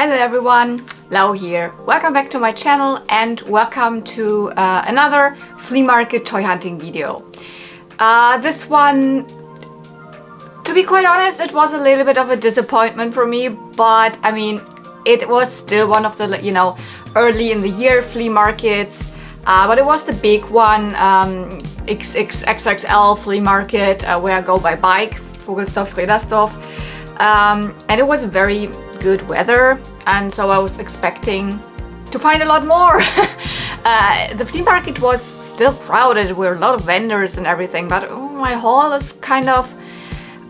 Hello everyone, Lau here. Welcome back to my channel and welcome to another flea market toy hunting video. This one, to be quite honest, it was a little bit of a disappointment for me, but I mean, it was still one of the, early in the year flea markets, but it was the big one, XXL flea market, where I go by bike, Vogelsdorf, Redersdorf, and it was very good weather, and so I was expecting to find a lot more. The flea market was still crowded, there were a lot of vendors and everything, but my haul is kind of,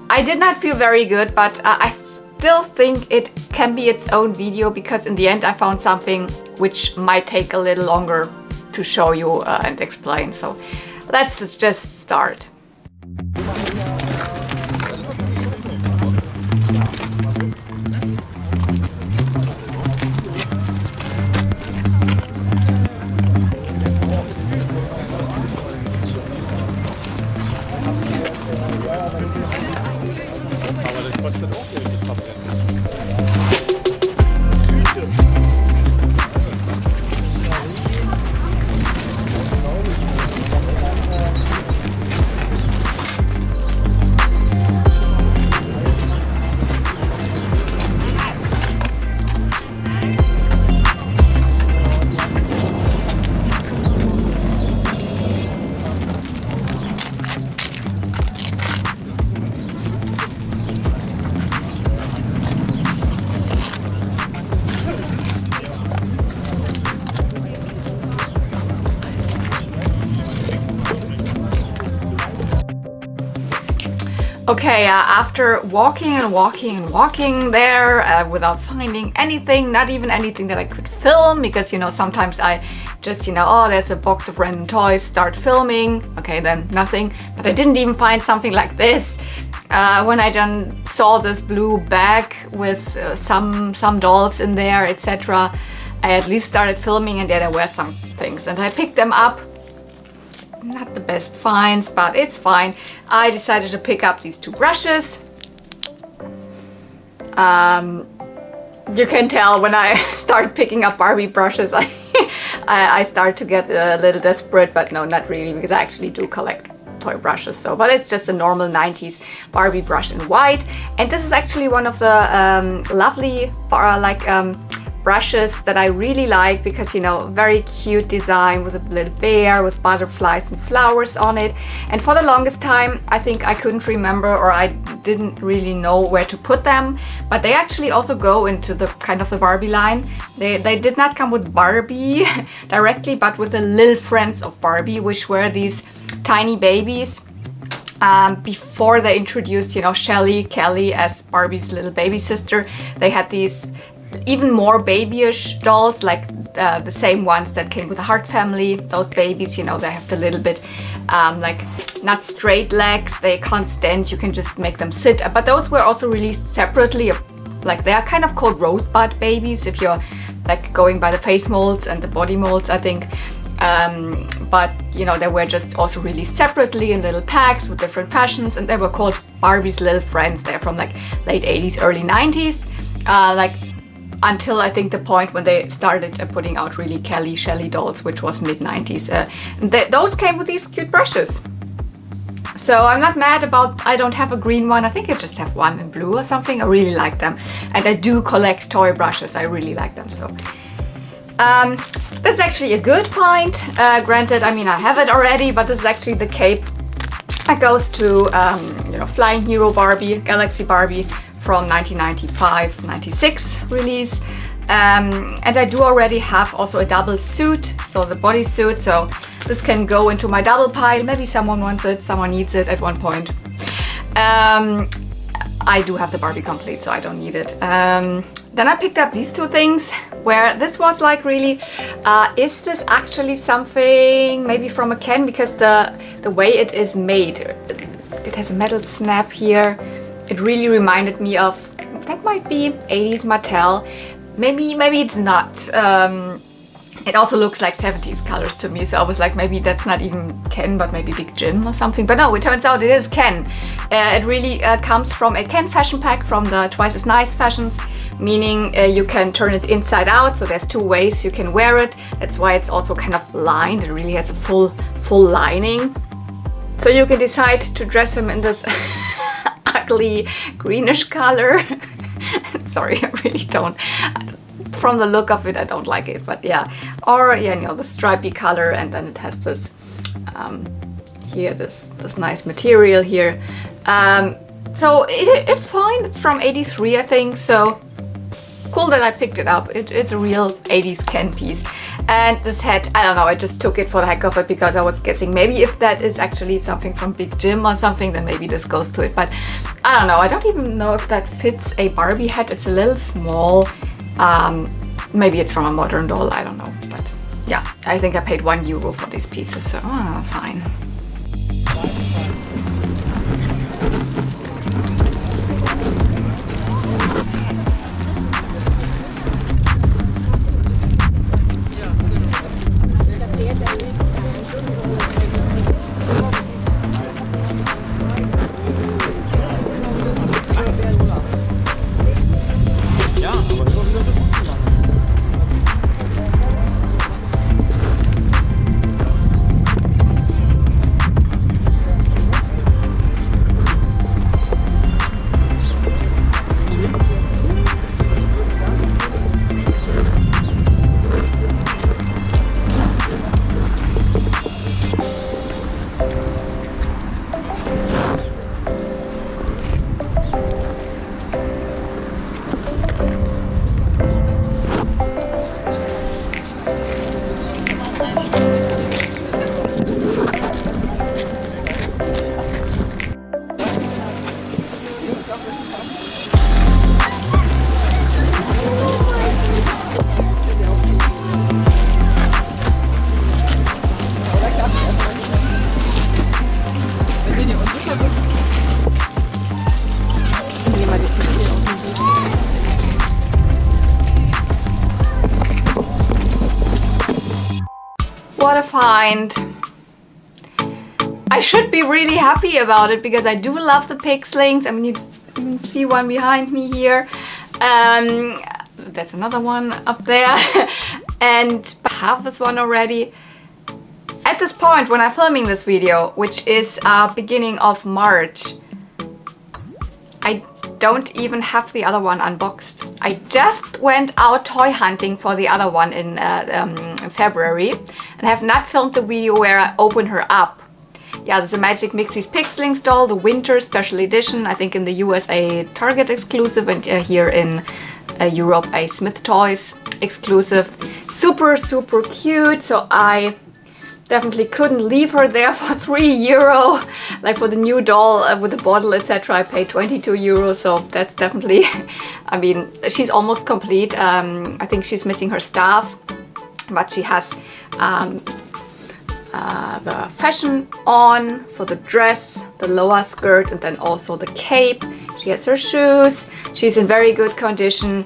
I did not feel very good, but I still think it can be its own video, because in the end I found something which might take a little longer to show you and explain. So let's just start. Okay, after walking there without finding anything, not even anything that I could film, because sometimes I just oh, there's a box of random toys, start filming, okay, then nothing. But I didn't even find something like this. When I then saw this blue bag with some dolls in there, etc., I at least started filming, and there were some things, and I picked them up. Not the best finds, but it's fine. I decided to pick up these two brushes. You can tell when I start picking up Barbie brushes, I start to get a little desperate, but no, not really, because I actually do collect toy brushes. So, but it's just a normal 90s Barbie brush in white, and this is actually one of the lovely brushes that I really like, because very cute design with a little bear with butterflies and flowers on it. And for the longest time I think I couldn't remember, or I didn't really know where to put them, but they actually also go into the kind of the Barbie line. They did not come with Barbie directly, but with the little friends of Barbie, which were these tiny babies. Before they introduced Shelly Kelly as Barbie's little baby sister, they had these even more babyish dolls, like the same ones that came with the Heart family. Those babies, they have the little bit like not straight legs, they can't stand, you can just make them sit. But those were also released separately, like they are kind of called rosebud babies if you're like going by the face molds and the body molds, I think. But they were just also released separately in little packs with different fashions, and they were called Barbie's Little Friends. They're from like late 80s, early 90s, like until I think the point when they started putting out really Shelly dolls, which was mid 90s. Those came with these cute brushes. So I'm not mad about I don't have a green one. I think I just have one in blue or something. I really like them, and I do collect toy brushes. I really like them. So this is actually a good find. Granted, I mean, I have it already, but this is actually the cape that goes to Flying Hero Barbie, Galaxy Barbie, from 1995-96 release, and I do already have also a double suit, so the bodysuit, so this can go into my double pile. Maybe someone wants it, someone needs it at one point. I do have the Barbie complete, so I don't need it. Then I picked up these two things, where this was like really, is this actually something maybe from a can, because the way it is made, it has a metal snap here. It really reminded me of, that might be 80s Mattel. Maybe it's not. It also looks like 70s colors to me, so I was like, maybe that's not even Ken, but maybe Big Jim or something. But no, it turns out it is Ken. It really comes from a Ken fashion pack from the Twice as Nice fashions, meaning you can turn it inside out, so there's 2 ways you can wear it. That's why it's also kind of lined. It really has a full lining. So you can decide to dress him in this ugly greenish color. Sorry, I really don't. From the look of it, I don't like it, but yeah. Or yeah, you know, the stripy color, and then it has this here, this nice material here. So it's fine. It's from '83, I think. So cool that I picked it up. It's a real 80s Ken piece. And this hat, I don't know, I just took it for the heck of it because I was guessing maybe if that is actually something from Big Jim or something, then maybe this goes to it. But I don't know. I don't even know if that fits a Barbie hat. It's a little small. Maybe it's from a modern doll. I don't know. But yeah, I think I paid €1 for these pieces. So fine. What a find. I should be really happy about it because I do love the Pixlings. I mean, you can see one behind me here. There's another one up there. And I have this one already. At this point, when I'm filming this video, which is beginning of March, I don't even have the other one unboxed. I just went out toy hunting for the other one in February and have not filmed the video where I open her up. Yeah, there's a Magic Mixies Pixlings doll, the winter special edition. I think in the US a Target exclusive, and here in Europe a Smith Toys exclusive. Super, super cute. So I definitely couldn't leave her there for €3. Like for the new doll with the bottle, etc. I paid €22. So that's definitely, I mean, she's almost complete. I think she's missing her staff, but she has the fashion on, so the dress, the lower skirt, and then also the cape. She has her shoes. She's in very good condition.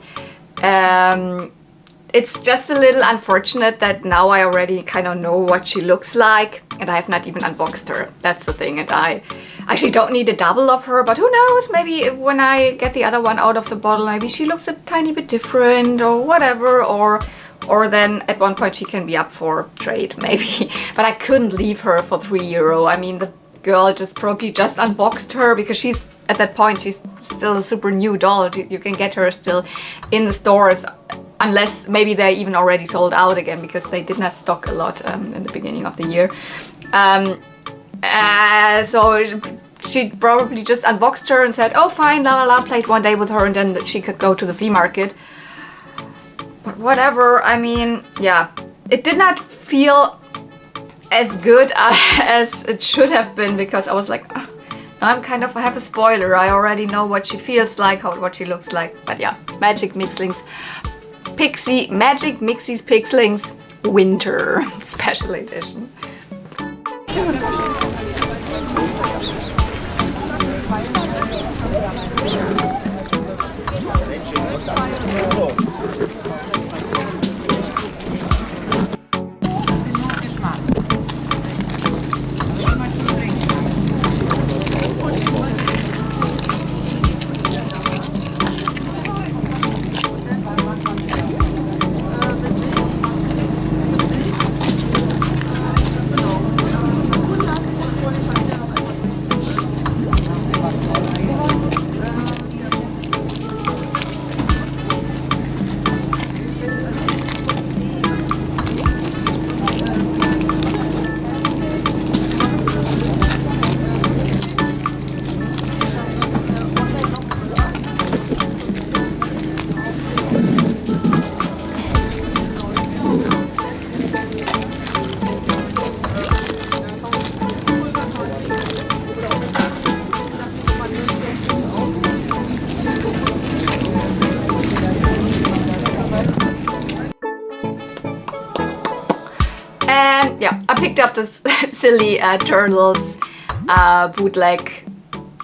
It's just a little unfortunate that now I already kind of know what she looks like, and I have not even unboxed her. That's the thing, and I actually don't need a double of her, but who knows, maybe when I get the other one out of the bottle, maybe she looks a tiny bit different or whatever, or then at one point she can be up for trade, maybe. But I couldn't leave her for €3. I mean, the girl probably just unboxed her because she's, at that point, she's still a super new doll. You can get her still in the stores, unless maybe they're even already sold out again because they did not stock a lot in the beginning of the year. So she probably just unboxed her and said, oh fine, la la la, played one day with her, and then she could go to the flea market. But whatever, I mean, yeah, it did not feel as good as it should have been because I was like, oh, I have a spoiler. I already know what she feels like, what she looks like. But yeah, Magic Mixies Pixlings Winter Special Edition. yeah, I picked up this silly Turtles bootleg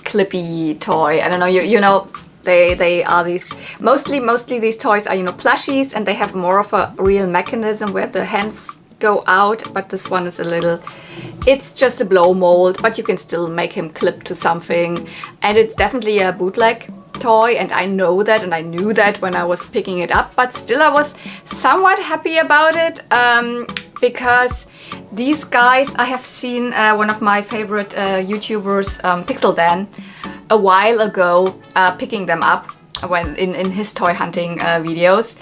clippy toy. I don't know, you know, they are these, mostly these toys are, you know, plushies, and they have more of a real mechanism where the hands go out, but this one is a little, it's just a blow mold, but you can still make him clip to something, and it's definitely a bootleg toy, and I know that, and I knew that when I was picking it up, but still I was somewhat happy about it, because these guys, I have seen one of my favorite YouTubers, Pixel Dan, a while ago picking them up when in his toy hunting videos.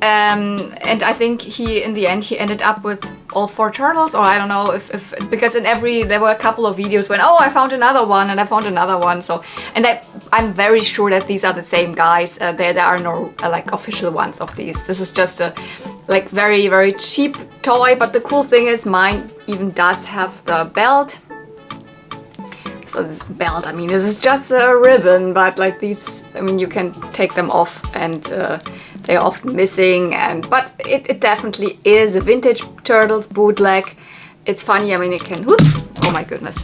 And I think he, in the end, he ended up with all 4 turtles, or I don't know if because there were a couple of videos when, oh, I found another one and I found another one. So, and I'm very sure that these are the same guys. There are no like official ones of these. This is just a like very, very cheap toy. But the cool thing is mine even does have the belt. So this belt, I mean, this is just a ribbon, but like these, I mean, you can take them off, and they're often missing, but it definitely is a vintage Turtles bootleg. It's funny, I mean, it can, whoops, oh my goodness.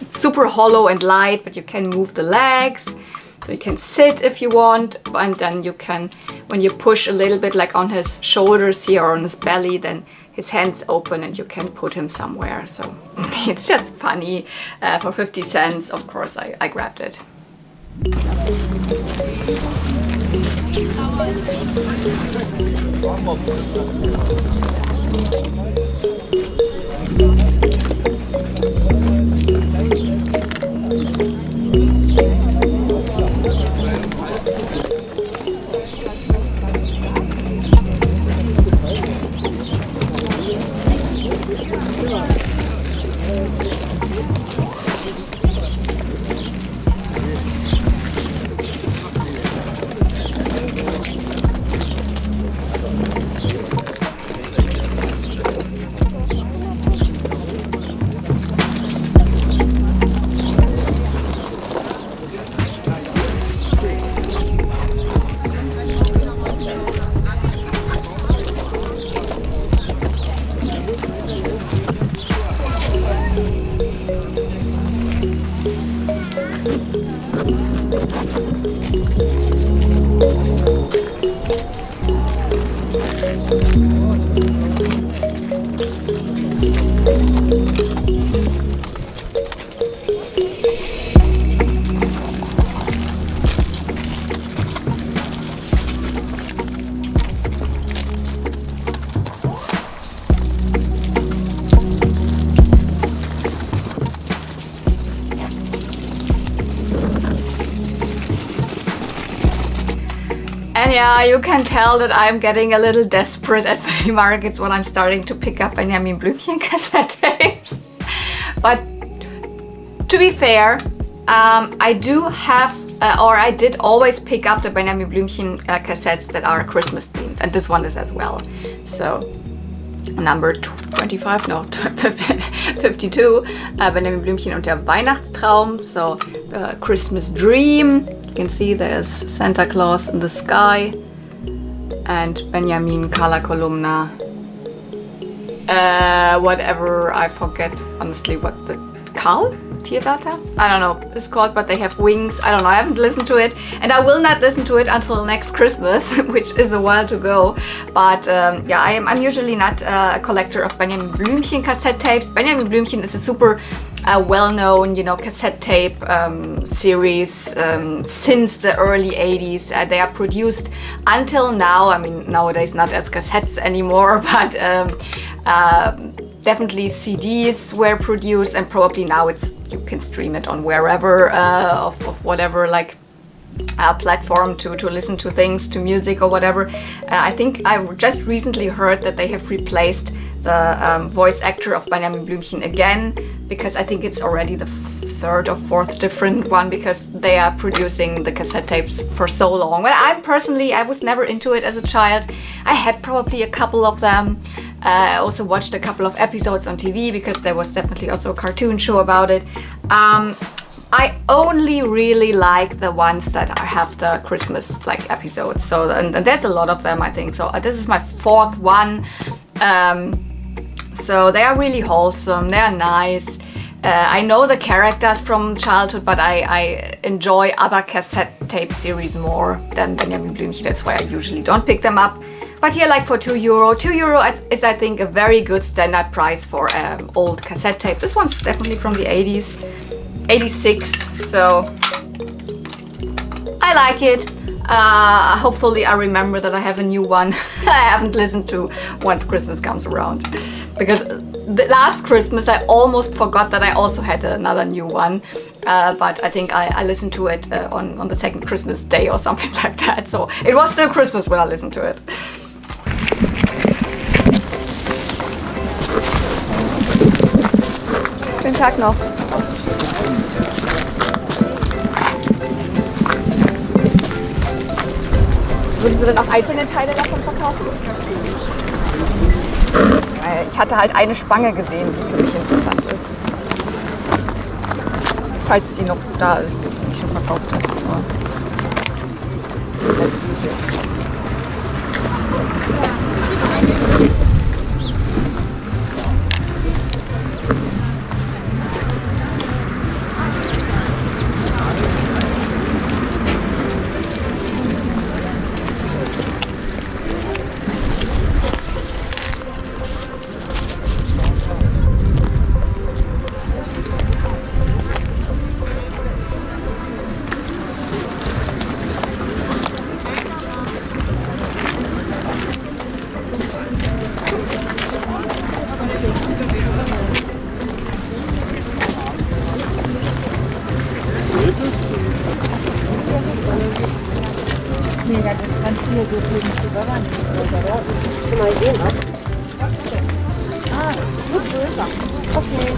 It's super hollow and light, but you can move the legs, so you can sit if you want, and then you can, when you push a little bit like on his shoulders here or on his belly, then his hands open and you can put him somewhere. So it's just funny. For 50 cents, of course, I grabbed it. And yeah, you can tell that I'm getting a little desperate at flea markets when I'm starting to pick up Benjamin Blümchen cassette tapes. But to be fair, I do have, or I did always pick up the Benjamin Blümchen cassettes that are Christmas themed, and this one is as well. So number 25, no, 52, Benjamin Blümchen und der Weihnachtstraum, so the Christmas Dream. You can see there's Santa Claus in the sky, and Benjamin color columna. Whatever, I forget honestly what the Karl Tierwärter? I don't know it's called, but they have wings. I don't know, I haven't listened to it, and I will not listen to it until next Christmas, which is a while to go. But yeah, I'm usually not a collector of Benjamin Blümchen cassette tapes. Benjamin Blümchen is a super well-known, you know, cassette tape series since the early 80s. They are produced until now. I mean, nowadays not as cassettes anymore, but definitely CDs were produced, and probably now you can stream it on wherever of whatever like platform to listen to things, to music or whatever. I think I just recently heard that they have replaced the voice actor of Benjamin Blümchen again, because I think it's already the 3rd or 4th different one, because they are producing the cassette tapes for so long. Well, I was never into it as a child. I had probably a couple of them. I also watched a couple of episodes on TV, because there was definitely also a cartoon show about it. I only really like the ones that have the Christmas like episodes. So and there's a lot of them, I think. So this is my 4th one. So they are really wholesome, they are nice. I know the characters from childhood, but I enjoy other cassette tape series more than Benjamin Blümchen. That's why I usually don't pick them up. But here, like for €2, €2 is I think a very good standard price for old cassette tape. This one's definitely from the 80s, 86, so I like it. Hopefully I remember that I have a new one I haven't listened to once Christmas comes around. Because the last Christmas I almost forgot that I also had another new one. But I think I listened to it on the second Christmas day or something like that. So it was still Christmas when I listened to it. Schönen Tag noch. Würden Sie denn auch einzelne Teile davon verkaufen? Ich hatte halt eine Spange gesehen, die für mich interessant ist. Falls die noch da ist, die ich schon verkauft habe. hier so viel nicht überrannt. Schon mal gesehen, was? Ah, gut größer. Okay.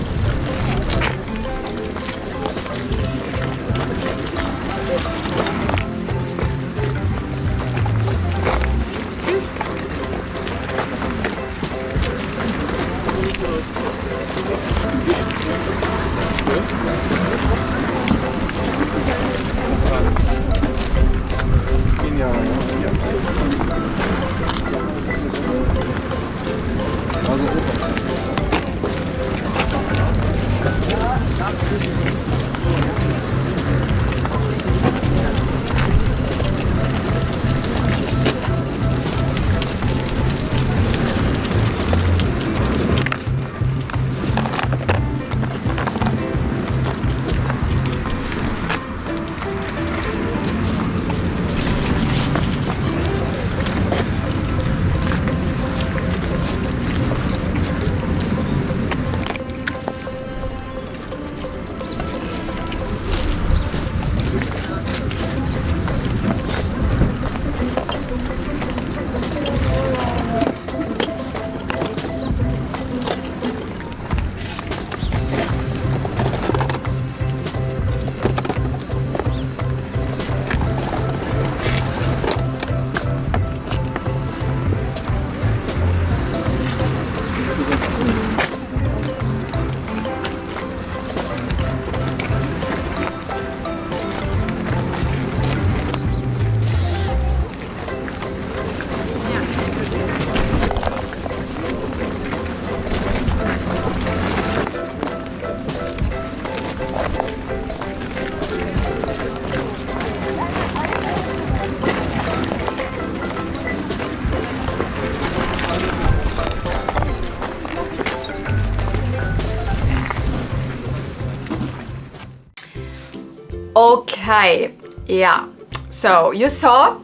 Okay, yeah, so you saw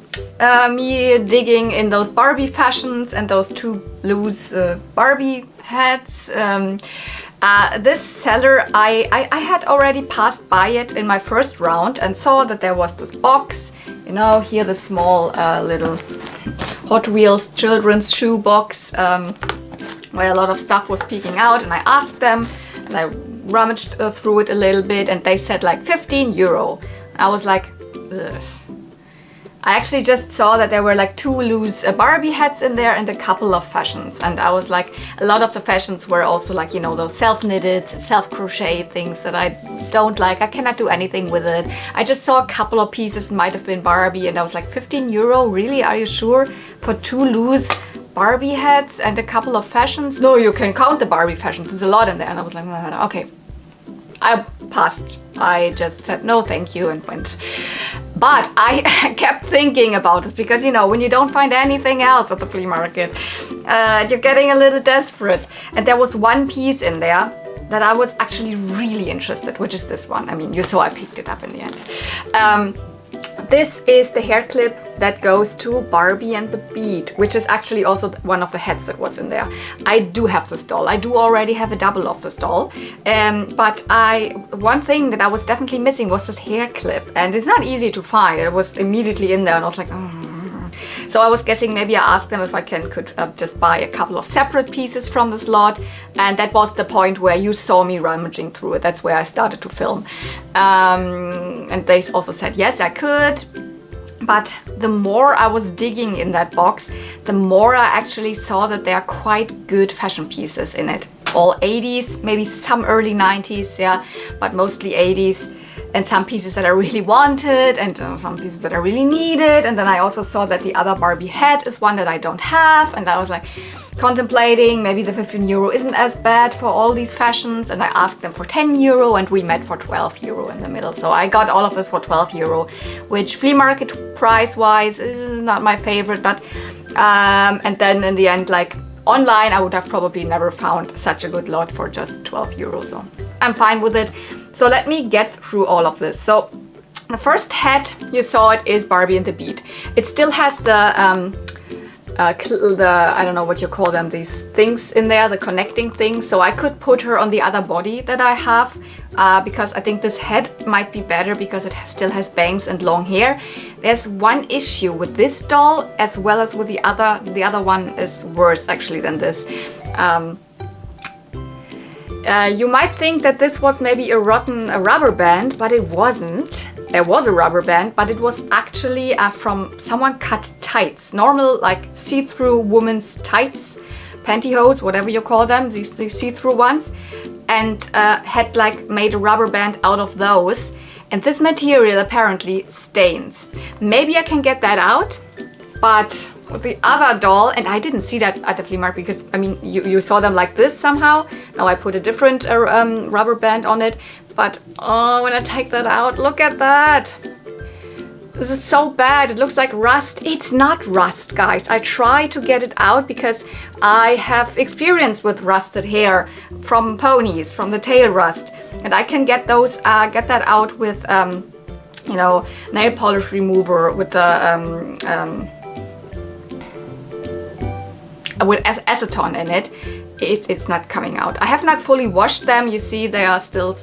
me digging in those Barbie fashions and those two loose Barbie hats. This seller, I had already passed by it in my first round and saw that there was this box, you know, here the small little Hot Wheels children's shoe box where a lot of stuff was peeking out, and I asked them and I rummaged through it a little bit and they said like €15. I was like, ugh. I actually just saw that there were like two loose Barbie hats in there and a couple of fashions, and I was like, a lot of the fashions were also like, you know, those self-knitted, self-crocheted things that I don't like. I cannot do anything with it. I just saw a couple of pieces, might have been Barbie, and I was like, €15? Really? Are you sure? For two loose Barbie heads and a couple of fashions. No, you can count the Barbie fashions. There's a lot in there. And I was like, no, okay. I passed. I just said no thank you and went. But I kept thinking about this because, you know, when you don't find anything else at the flea market, you're getting a little desperate. And there was one piece in there that I was actually really interested, which is this one. I mean, you saw I picked it up in the end. This is the hair clip that goes to Barbie and the Beat, which is actually also one of the heads that was in there. I do have this doll. I do already have a double of this doll. But one thing that I was definitely missing was this hair clip. And it's not easy to find. It was immediately in there and I was like, So I was guessing maybe I asked them if I could just buy a couple of separate pieces from this lot. And that was the point where you saw me rummaging through it. That's where I started to film. And they also said, yes, I could. But the more I was digging in that box, the more I actually saw that there are quite good fashion pieces in it. All 80s, maybe some early 90s, yeah, but mostly 80s. And some pieces that I really wanted and some pieces that I really needed. And then I also saw that the other Barbie head is one that I don't have. And I was like contemplating maybe the 15 euro isn't as bad for all these fashions. And I asked them for 10 euro and we met for 12 euro in the middle. So I got all of this for 12 euro, which flea market price wise is not my favorite. But and then in the end, like online, I would have probably never found such a good lot for just 12 euros. So I'm fine with it. So let me get through all of this. So the first head, you saw it, is Barbie and the Beat. It still has the I don't know what you call them, these things in there, the connecting things. So I could put her on the other body that I have because I think this head might be better because it still has bangs and long hair. There's one issue with this doll as well as with the other. The other one is worse actually than this. You might think that this was maybe a rubber band, but it wasn't. There was a rubber band, but it was actually from someone cut tights. Normal, like see-through women's tights, pantyhose, whatever you call them, these see-through ones. And had like made a rubber band out of those. And this material apparently stains. Maybe I can get that out, but with the other doll, and I didn't see that at the flea market because, I mean, you saw them like this somehow. Now I put a different rubber band on it. But, oh, when I take that out, look at that. This is so bad. It looks like rust. It's not rust, guys. I try to get it out because I have experience with rusted hair from ponies, from the tail rust. And I can get those, get that out with, you know, nail polish remover with the, with acetone in it. It's not coming out. I have not fully washed them. You see they are still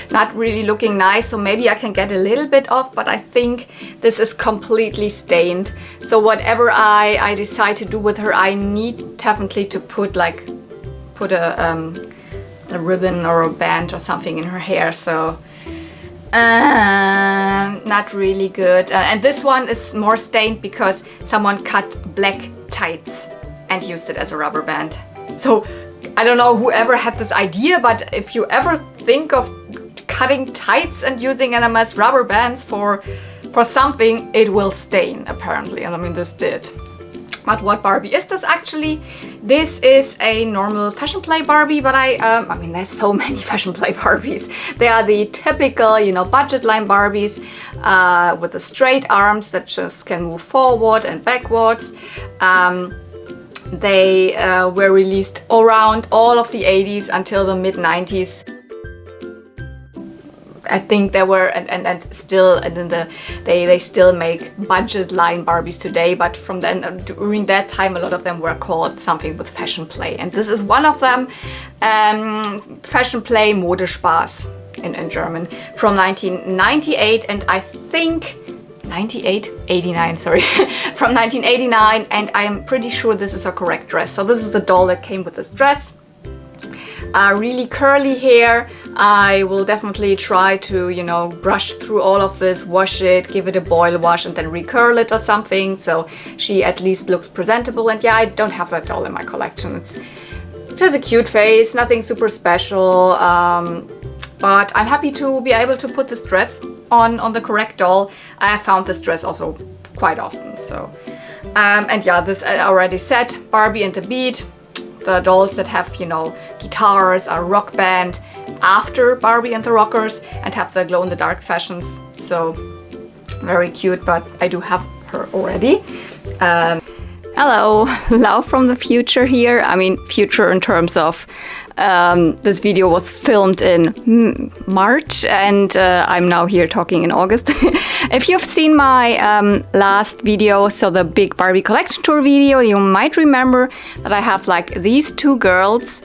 not really looking nice, so maybe I can get a little bit off, but I think this is completely stained. So whatever I decide to do with her, I need definitely to put a ribbon or a band or something in her hair. So not really good. And this one is more stained because someone cut black tights and used it as a rubber band. So I don't know whoever had this idea, but if you ever think of cutting tights and using them as rubber bands for something, it will stain apparently. And I mean, this did. But what Barbie is this actually? This is a normal fashion play Barbie, but I mean, there's so many fashion play Barbies. They are the typical, you know, budget line Barbies with the straight arms that just can move forward and backwards. They were released around all of the 80s until the mid 90s. I think there were and still, and then they still make budget line Barbies today, but from then during that time a lot of them were called something with fashion play, and this is one of them, fashion play Modespaß in German, from 1998, and I think 89, sorry, from 1989, and I'm pretty sure this is a correct dress. So this is the doll that came with this dress. Really curly hair. I will definitely try to, you know, brush through all of this, wash it, give it a boil wash, and then recurl it or something, so she at least looks presentable. And yeah, I don't have that doll in my collection. It's just a cute face, nothing super special, but I'm happy to be able to put this dress on the correct doll. I have found this dress also quite often, so And yeah, this I already said, Barbie and the Beat, the dolls that have, you know, guitars, a rock band after Barbie and the Rockers, and have the glow-in-the-dark fashions. So very cute, but I do have her already. Hello, Lau from the future here. I mean, future in terms of this video was filmed in March, and I'm now here talking in August. If you've seen my last video, so the big Barbie collection tour video, you might remember that I have like these two girls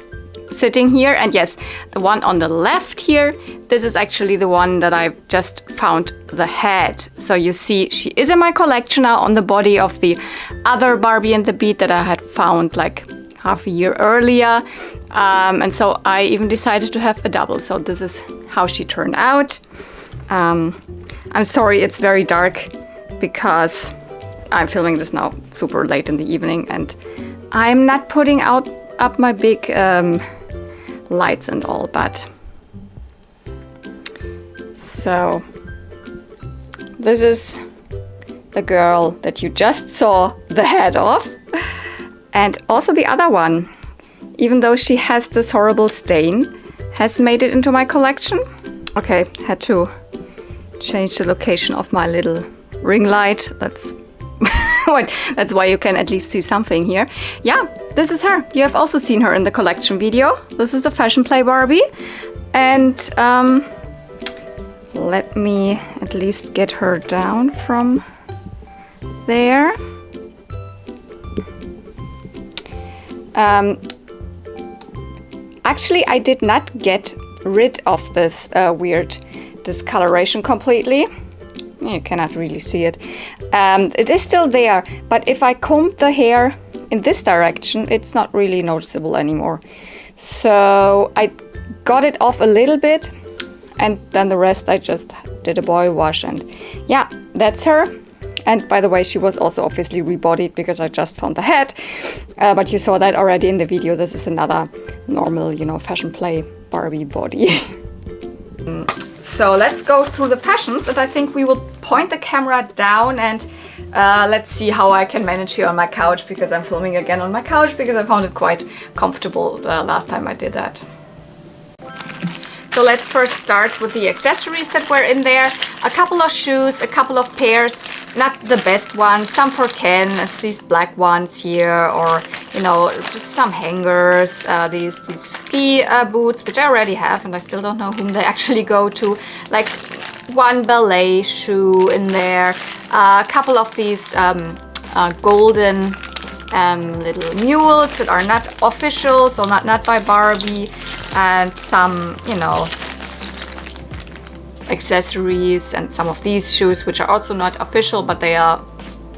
sitting here, and yes, the one on the left here, this is actually the one that I just found the head. So you see, she is in my collection now on the body of the other Barbie and the Beat that I had found like half a year earlier. And so I even decided to have a double. So this is how she turned out. I'm sorry it's very dark because I'm filming this now super late in the evening, and I'm not putting up my big lights and all, but so this is the girl that you just saw the head of, and also the other one, even though she has this horrible stain, has made it into my collection. Okay, had to change the location of my little ring light. That's that's why you can at least see something here. Yeah, this is her. You have also seen her in the collection video. This is the Fashion Play Barbie. And let me at least get her down from there. Actually, I did not get rid of this weird discoloration completely. You cannot really see it. It is still there, but if I comb the hair in this direction, it's not really noticeable anymore. So I got it off a little bit, and then the rest I just did a boil wash, and yeah, that's her. And by the way, she was also obviously rebodied because I just found the head, but you saw that already in the video. This is another normal, you know, Fashion Play Barbie body. So let's go through the fashions, and I think we will point the camera down, and let's see how I can manage here on my couch, because I'm filming again on my couch because I found it quite comfortable last time I did that. So let's first start with the accessories that were in there. A couple of shoes, a couple of pairs, not the best ones, some for Ken, as these black ones here, or you know, just some hangers, these ski boots, which I already have, and I still don't know whom they actually go to. Like one ballet shoe in there, a couple of these golden little mules that are not official, so not by Barbie, and some, you know, accessories, and some of these shoes which are also not official, but they are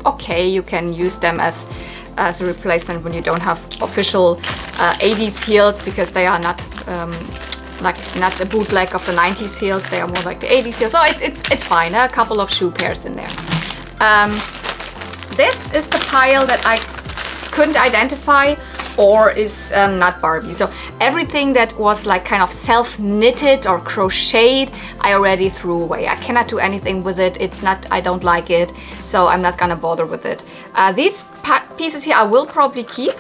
okay. You can use them as a replacement when you don't have official 80s heels, because they are not like not a bootleg of the 90s heels. They are more like the 80s heels. So it's fine. A couple of shoe pairs in there. This is the pile that I couldn't identify or is not Barbie. So everything that was like kind of self-knitted or crocheted, I already threw away. I cannot do anything with it. It's not, I don't like it, so I'm not gonna bother with it. These pieces here I will probably keep.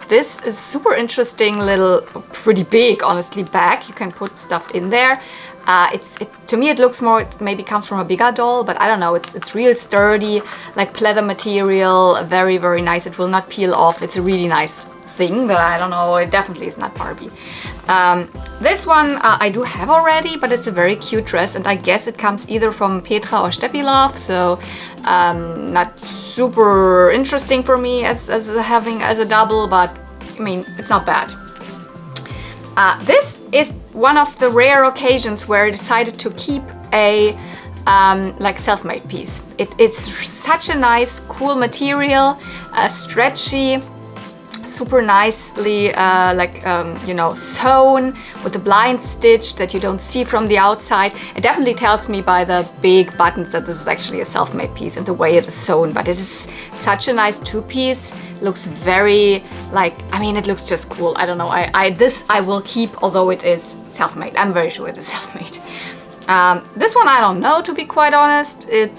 This is super interesting little, pretty big, honestly, bag. You can put stuff in there. To me it looks more, it maybe comes from a bigger doll, but I don't know, it's real sturdy, like pleather material, very, very nice. It will not peel off. It's a really nice thing, but I don't know, it definitely is not Barbie. This one I do have already, but it's a very cute dress, and I guess it comes either from Petra or Steffi Love, so not super interesting for me as having as a double, but I mean, it's not bad. This is one of the rare occasions where I decided to keep a like self-made piece. It's such a nice, cool material, stretchy, super nicely you know, sewn with a blind stitch that you don't see from the outside. It definitely tells me by the big buttons that this is actually a self-made piece and the way it is sewn, but it is such a nice two-piece. Looks very, like, I mean, it looks just cool. I don't know, this I will keep, although it is self-made. I'm very sure it is self-made. This one I don't know, to be quite honest. It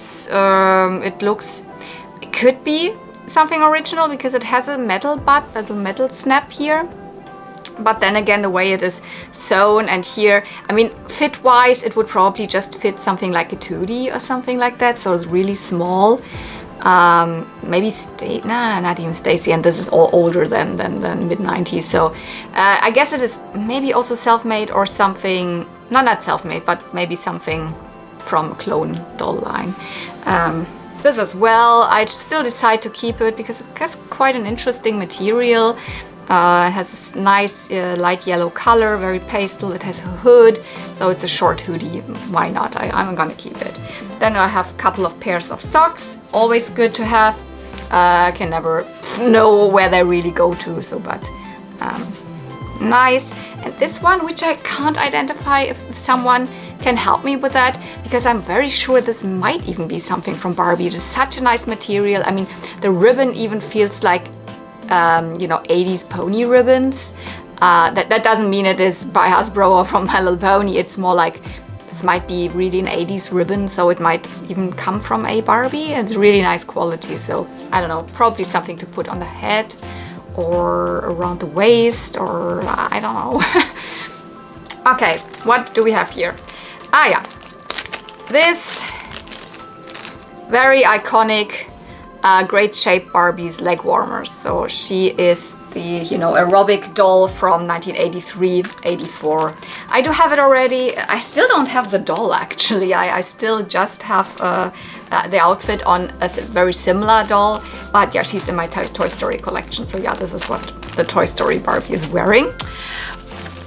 looks, it could be something original because it has a metal butt, a little metal snap here. But then again, the way it is sewn and here, I mean, fit-wise, it would probably just fit something like a 2D or something like that. So it's really small. Maybe not even Stacy, and this is all older than mid-90s. So I guess it is maybe also self-made or something, not self-made, but maybe something from a clone doll line. This as well, I still decide to keep it because it has quite an interesting material. It has this nice light yellow color, very pastel. It has a hood, so it's a short hoodie. Why not? I'm gonna keep it. Then I have a couple of pairs of socks. Always good to have. I can never know where they really go to, so but nice. And this one, which I can't identify if someone can help me with that, because I'm very sure this might even be something from Barbie. It is such a nice material. I mean, the ribbon even feels like you know, 80s pony ribbons. That doesn't mean it is by Hasbro or from My Little Pony. It's more like this might be really an 80s ribbon, so it might even come from a Barbie. It's really nice quality, so I don't know, probably something to put on the head or around the waist, or I don't know. Okay, what do we have here? Ah yeah, this very iconic great shape Barbie's leg warmers. So she is the, you know, aerobic doll from 1983-84. I do have it already. I still don't have the doll actually. I still just have the outfit on a very similar doll, but yeah, she's in my Toy Story collection. So yeah, this is what the Toy Story Barbie is wearing.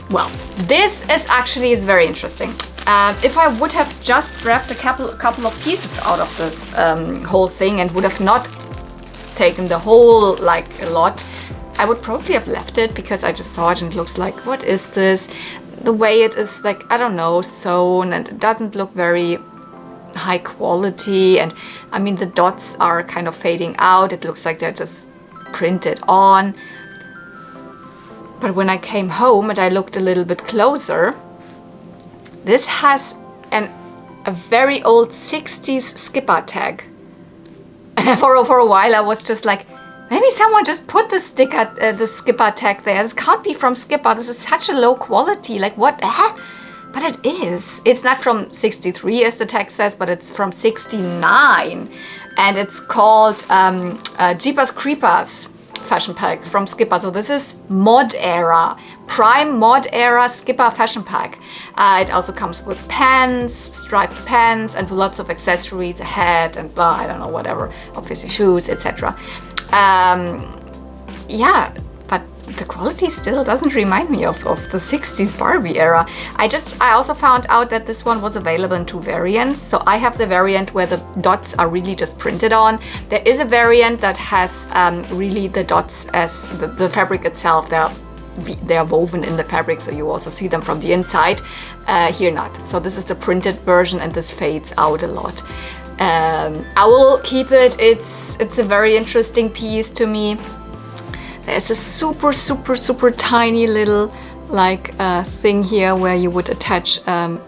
Well, this is very interesting. If I would have just grabbed a couple of pieces out of this whole thing and would have not taken the whole, like, a lot, I would probably have left it because I just saw it and it looks like, what is this? The way it is, like, I don't know, sewn, and it doesn't look very high quality, and I mean the dots are kind of fading out. It looks like they're just printed on. But when I came home and I looked a little bit closer, this has a very old 60s skipper tag. And for a while I was just like, maybe someone just put the skipper tag there. This can't be from Skipper. This is such a low quality. Like, what? But it is. It's not from 63 as the tag says, but it's from 69. And it's called Jeepers Creepers fashion pack from Skipper. So this is mod era, prime mod era Skipper fashion pack. It also comes with pants, striped pants, and lots of accessories, a hat, and blah, I don't know, whatever, obviously shoes, etc. Yeah, but the quality still doesn't remind me of the 60s Barbie era. I also found out that this one was available in 2 variants. So I have the variant where the dots are really just printed on. There is a variant that has really the dots as the fabric itself. They are woven in the fabric, so you also see them from the inside. Here not. So this is the printed version, and this fades out a lot. I will keep it. It's a very interesting piece to me. There's a super tiny little like thing here where you would attach a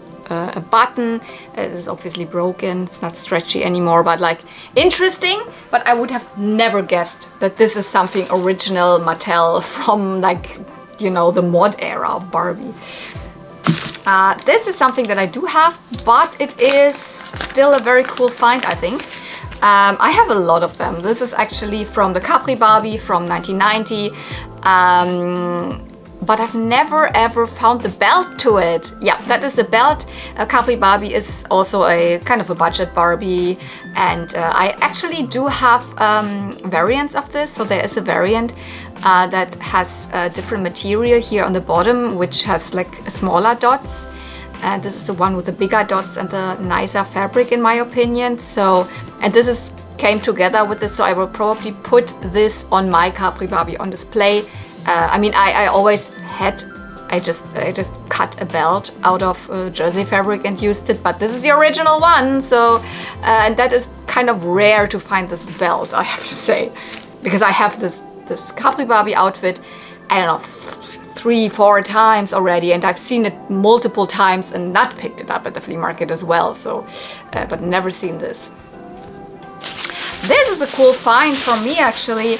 button. It is obviously broken. It's not stretchy anymore, but like interesting. But I would have never guessed that this is something original Mattel from, like, you know, the mod era of Barbie. This is something that I do have, but it is still a very cool find, I think. I have a lot of them. This is actually from the Capri Barbie from 1990. But I've never ever found the belt to it. Yeah, that is the belt. Capri Barbie is also a kind of a budget Barbie, and I actually do have variants of this. So there is a variant that has a different material here on the bottom, which has like smaller dots. And this is the one with the bigger dots and the nicer fabric, in my opinion. So, and this came together with this, so I will probably put this on my Capri Barbie on display. I mean, I always had, I just cut a belt out of jersey fabric and used it, but this is the original one, so, and that is kind of rare to find this belt, I have to say, because I have this Capri Barbie outfit, I don't know, 3-4 times already, and I've seen it multiple times and not picked it up at the flea market as well, so, but never seen this. This is a cool find for me actually,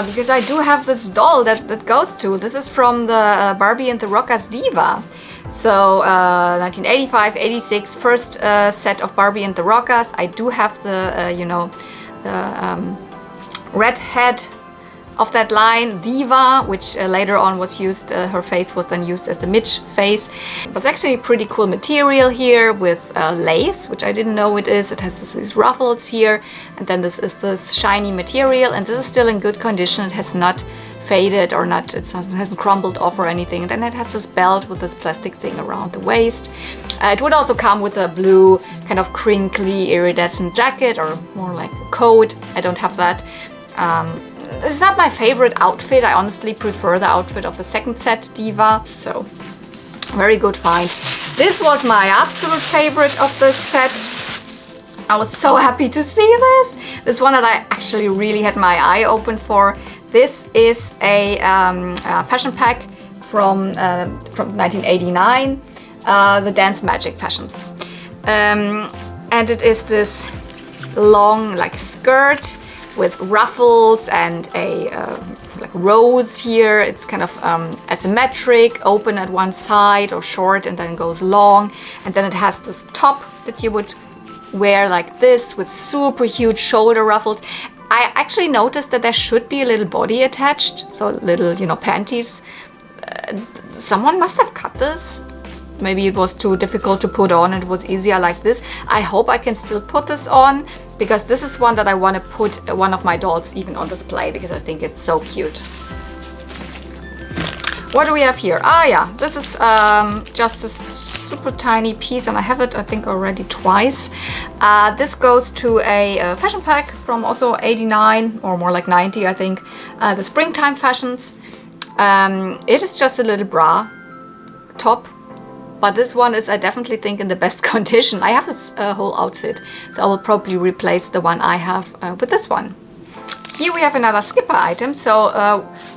because I do have this doll that goes to. This is from the Barbie and the Rockers Diva. So 1985, 86, first set of Barbie and the Rockers. I do have the, you know, the red head of that line, Diva, which later on was used, her face was then used as the Mitch face. But it's actually a pretty cool material here with lace, which I didn't know it is. It has these ruffles here, and then this is this shiny material, and this is still in good condition. It has not faded or not, it hasn't crumbled off or anything. And then it has this belt with this plastic thing around the waist. It would also come with a blue kind of crinkly iridescent jacket, or more like a coat. I don't have that. This is not my favorite outfit. I honestly prefer the outfit of the second set Diva. So very good find. This was my absolute favorite of the set. I was so happy to see this. This one that I actually really had my eye open for. This is a fashion pack from 1989, the Dance Magic fashions. And it is this long like skirt with ruffles and a like rose here. It's kind of asymmetric, open at one side or short and then goes long. And then it has this top that you would wear like this with super huge shoulder ruffles. I actually noticed that there should be a little body attached, so little, you know, panties. Someone must have cut this. Maybe it was too difficult to put on and it was easier like this. I hope I can still put this on, because this is one that I want to put one of my dolls even on display, because I think it's so cute. What do we have here? Ah yeah, this is just a super tiny piece, and I have it I think already twice. This goes to a fashion pack from also 89 or more like 90 I think, the springtime fashions. It is just a little bra top, but this one is, I definitely think, in the best condition. I have this whole outfit, so I will probably replace the one I have with this one. Here we have another skipper item, so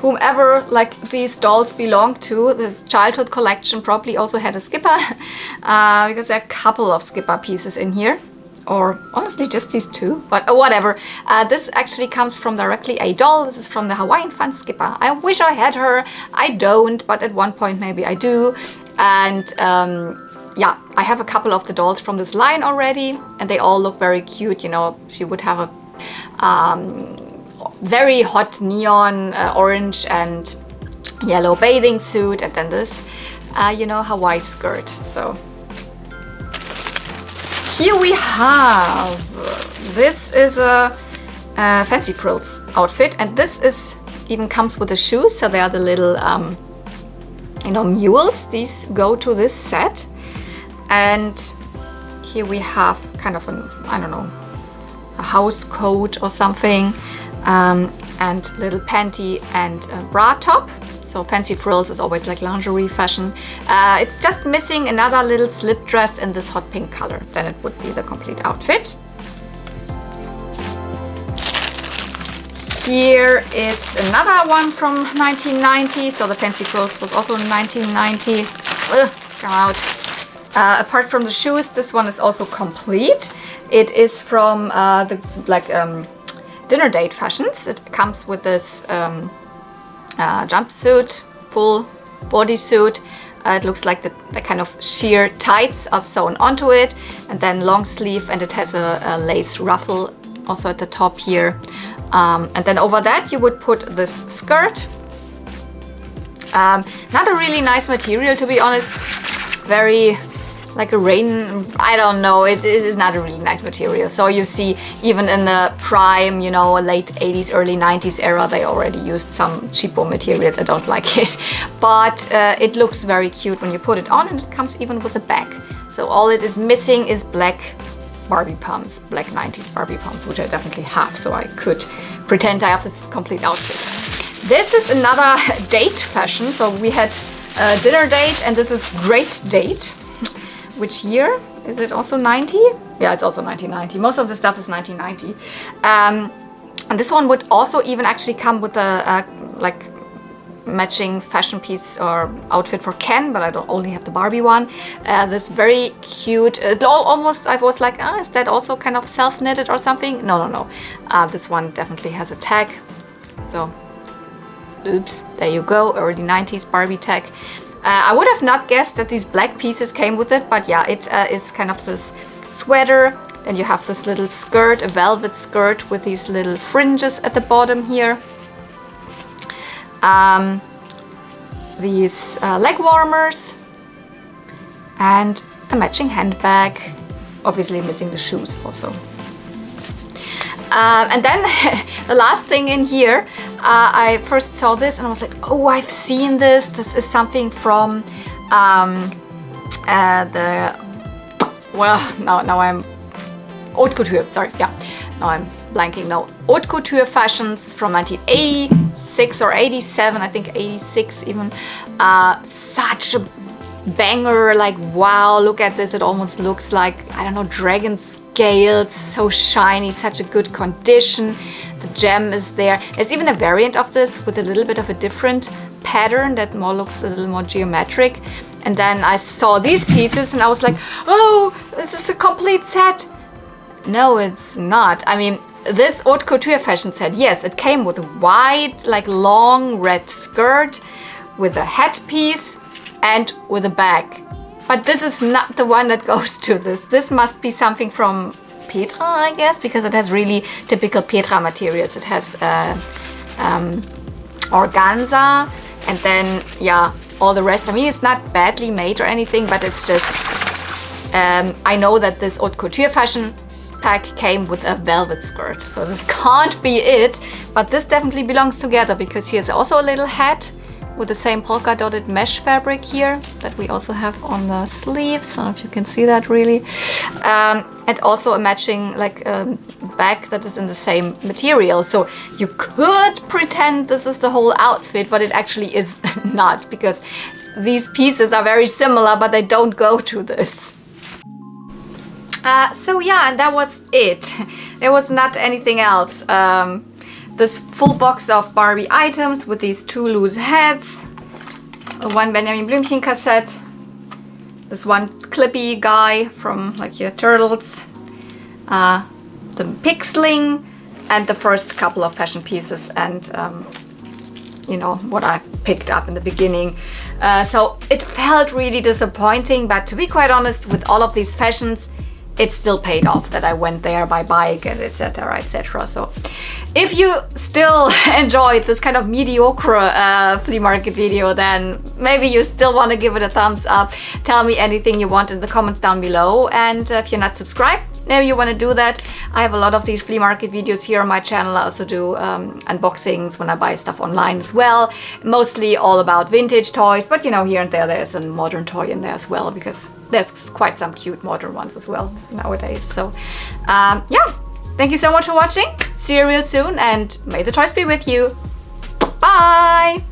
whomever like these dolls belong to, this childhood collection probably also had a skipper, because there are a couple of skipper pieces in here, or honestly just these two, but whatever. This actually comes from directly a doll. This is from the Hawaiian Fun skipper. I wish I had her. I don't, but at one point maybe I do. And yeah, I have a couple of the dolls from this line already, and they all look very cute. You know, she would have a very hot neon orange and yellow bathing suit, and then this, you know, Hawaii skirt. So here we have, this is a Fancy Frills outfit, and this is even comes with the shoes. So they are the little, you know, mules. These go to this set, and here we have kind of an, I don't know, a house coat or something. And little panty and bra top. So Fancy Frills is always like lingerie fashion. It's just missing another little slip dress in this hot pink color. Then it would be the complete outfit. Here is another one from 1990. So the Fancy Frills was also in 1990. Come out. Apart from the shoes, this one is also complete. It is from the dinner date fashions. It comes with this jumpsuit, full bodysuit. It looks like the kind of sheer tights are sewn onto it, and then long sleeve, and it has a lace ruffle also at the top here. And then over that you would put this skirt. Not a really nice material, to be honest. Very like a rain, I don't know, it is not a really nice material. So you see, even in the prime, you know, late 80s, early 90s era, they already used some cheapo materials. I don't like it, but it looks very cute when you put it on, and it comes even with a bag. So all it is missing is black Barbie pumps, black 90s Barbie pumps, which I definitely have, so I could pretend I have this complete outfit. This is another date fashion. So we had a dinner date, and this is Great Date. Which year? Is it also 90? Yeah, it's also 1990. Most of the stuff is 1990. And this one would also even actually come with a like matching fashion piece or outfit for Ken, but I don't only have the Barbie one. This very cute, almost, I was like, is that also kind of self-knitted or something? No. This one definitely has a tag. So, oops, there you go, early 90s Barbie tag. I would have not guessed that these black pieces came with it, but yeah, it is kind of this sweater. Then you have this little skirt, a velvet skirt with these little fringes at the bottom here. These leg warmers and a matching handbag, obviously missing the shoes also. And then the last thing in here, I first saw this and I was like, oh, I've seen this. This is something from now I'm haute couture, sorry, yeah, now I'm blanking now. Haute couture fashions from 1986 or 87, I think 86 even. Such a banger, like, wow, look at this, it almost looks like, I don't know, dragon scales, so shiny, such a good condition. The gem is there. There's even a variant of this with a little bit of a different pattern that more looks a little more geometric. And then I saw these pieces and I was like, oh, this is a complete set. No, it's not. I mean, this haute couture fashion set, yes, it came with a wide, like long red skirt with a headpiece and with a bag. But this is not the one that goes to this. This must be something from Petra, I guess, because it has really typical Petra materials. It has organza and then, yeah, all the rest. I mean, it's not badly made or anything, but it's just, I know that this haute couture fashion pack came with a velvet skirt. So this can't be it, but this definitely belongs together because here's also a little hat with the same polka dotted mesh fabric here that we also have on the sleeves. I don't know if you can see that really. And also a matching like bag that is in the same material. So you could pretend this is the whole outfit, but it actually is not, because these pieces are very similar, but they don't go to this. So yeah, and that was it. There was not anything else. This full box of Barbie items with these two loose heads, one Benjamin Blümchen cassette, this one clippy guy from like your Turtles, the Pixling, and the first couple of fashion pieces, and you know what I picked up in the beginning. So it felt really disappointing, but to be quite honest, with all of these fashions, it still paid off that I went there by bike and etc, etc. So if you still enjoyed this kind of mediocre flea market video, then maybe you still want to give it a thumbs up. Tell me anything you want in the comments down below, and if you're not subscribed, maybe you want to do that. I have a lot of these flea market videos here on my channel. I also do unboxings when I buy stuff online as well, mostly all about vintage toys, but you know, here and there there's a modern toy in there as well, because there's quite some cute modern ones as well nowadays. So yeah, thank you so much for watching. See you real soon, and may the toys be with you. Bye!